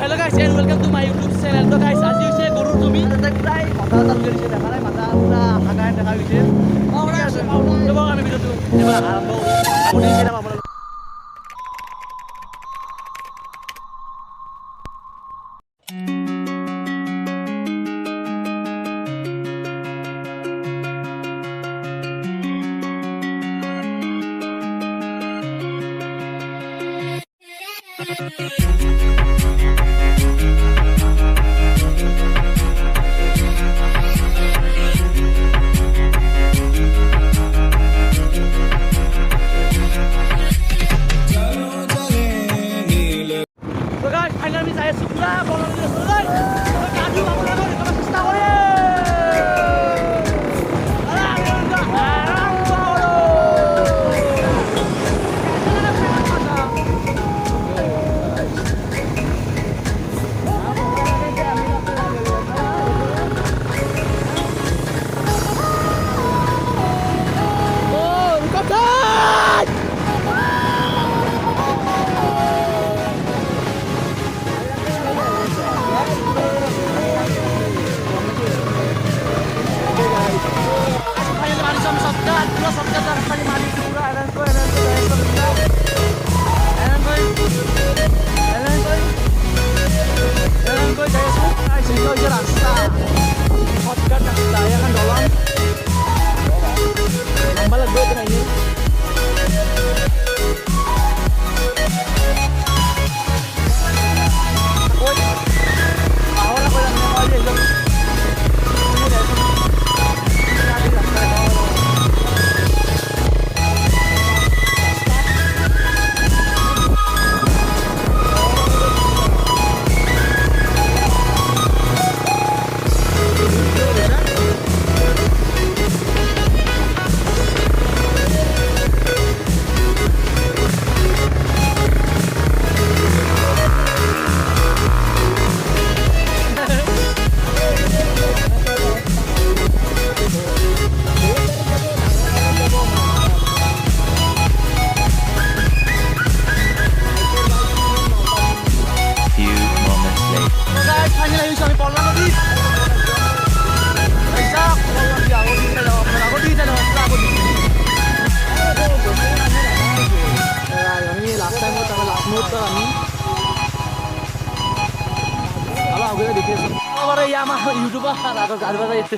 Hello guys and welcome to my YouTube channel. So guys, as you see, guru to me. Ada prai mata terjadi sih, karena mata udah agak dah habis. Oh, udah. Coba kami video tu. Coba alam bau. Aku di sini apa? YouTuber atau ada itu.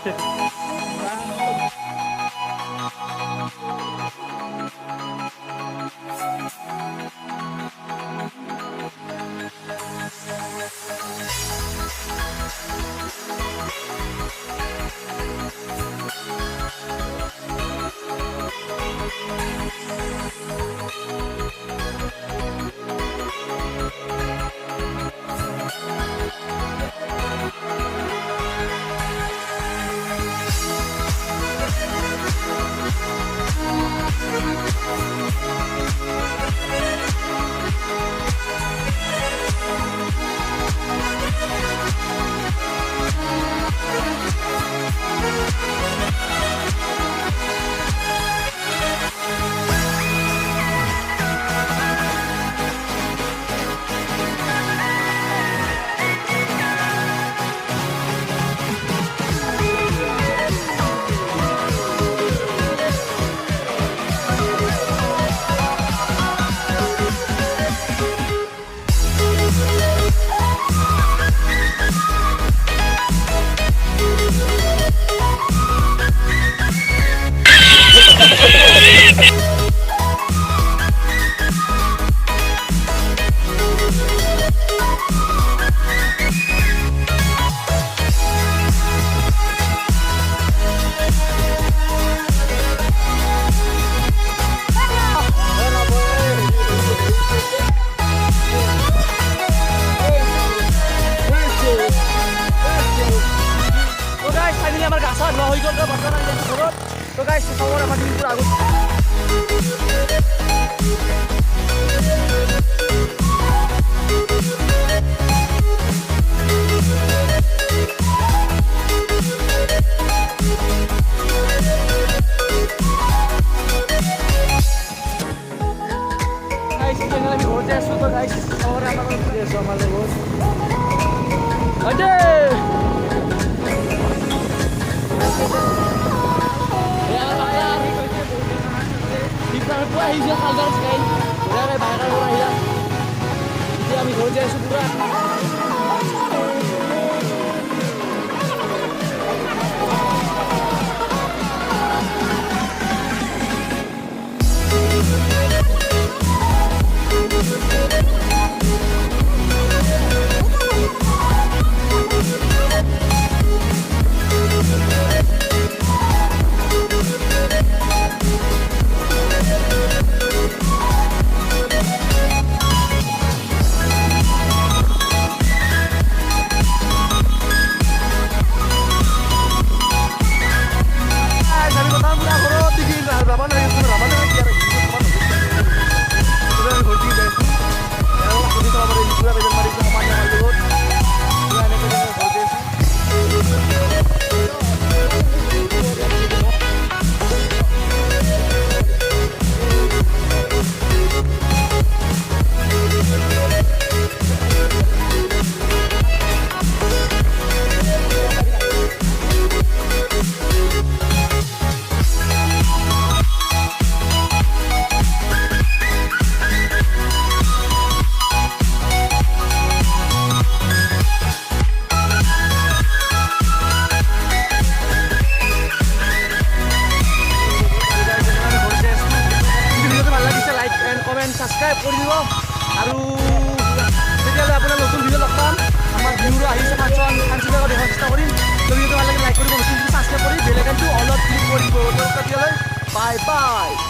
গাইছ আমাৰ ঘূৰি আছোঁ আমাৰ লগত অজে আহিছে কালদাৰ চাই বাইকৰ পৰা আহিলা এতিয়া আমি ঘৰত যাই আছোঁ পুৰা সাবস্ক্রাইব কৰি দিব আৰু তেতিয়ালৈ আপোনাৰ নতুন ভিডিঅ' লগ পাম আমাৰ ভিউৰো আহিছে মাত্ৰ আমি কাঞ্চিলাক দেখাৰ চেষ্টা কৰিম তো ভিডিঅ'টো ভাল লাগিলে লাইক কৰিব নতুন সাবস্ক্ৰাইব কৰি বেল আইকনটো অলপ ক্লিক কৰি দিব তেতিয়ালৈ বাই বাই